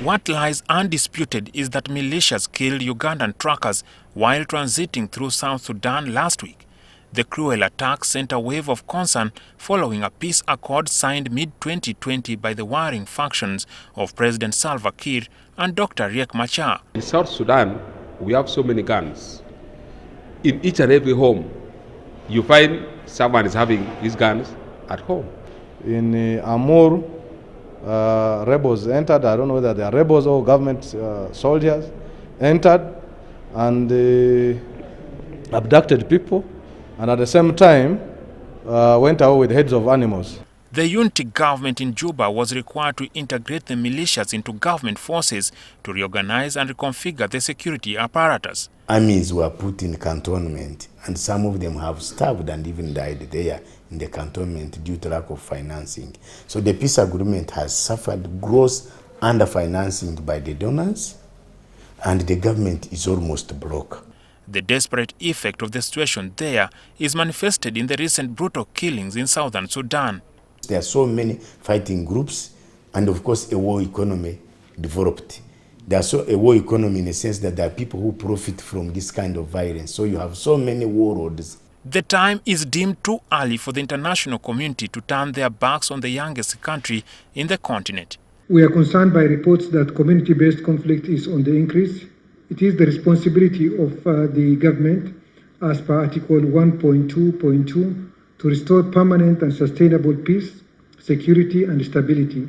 What lies undisputed is that militias killed Ugandan truckers while transiting through South Sudan last week. The cruel attack sent a wave of concern following a peace accord signed mid-2020 by the warring factions of President Salva Kiir and Dr. Riek Machar. In South Sudan, we have so many guns. In each and every home, you find someone is having his guns at home. In Amur, rebels entered. I don't know whether they are rebels or government soldiers, entered and abducted people, and at the same time went away with heads of animals. The unity government in Juba was required to integrate the militias into government forces to reorganize and reconfigure the security apparatus. Armies were put in cantonment, and some of them have starved and even died there in the cantonment due to lack of financing. So the peace agreement has suffered gross underfinancing by the donors, and the government is almost broke. The desperate effect of the situation there is manifested in the recent brutal killings in southern Sudan. There are so many fighting groups, and of course a war economy developed. There's a war economy in the sense that there are people who profit from this kind of violence. So you have so many warlords. The time is deemed too early for the international community to turn their backs on the youngest country in the continent. We are concerned by reports that community-based conflict is on the increase. It is the responsibility of the government, as per Article 1.2.2, to restore permanent and sustainable peace, security and stability.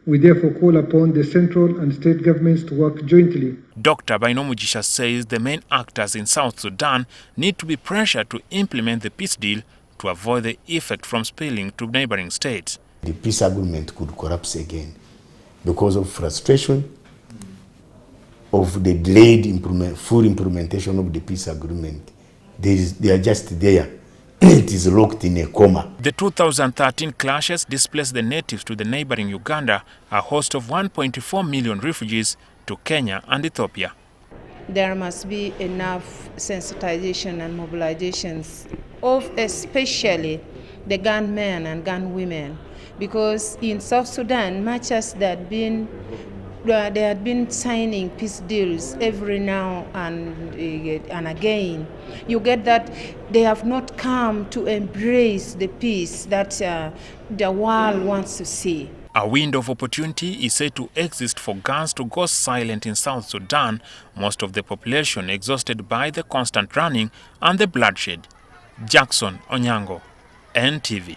We therefore call upon the central and state governments to work jointly. Dr. Bainomujisha says the main actors in South Sudan need to be pressured to implement the peace deal to avoid the effect from spilling to neighboring states. The peace agreement could collapse again because of frustration of the delayed full implementation of the peace agreement. They are just there. It is locked in a coma. The 2013 clashes displaced the natives to the neighboring Uganda, a host of 1.4 million refugees, to Kenya and Ethiopia. There must be enough sensitization and mobilizations of especially the gunmen and gunwomen, because in South Sudan, much as they had been signing peace deals every now and again, you get that they have not come to embrace the peace that the world wants to see. A window of opportunity is said to exist for guns to go silent in South Sudan, most of the population exhausted by the constant running and the bloodshed. Jackson Onyango, NTV.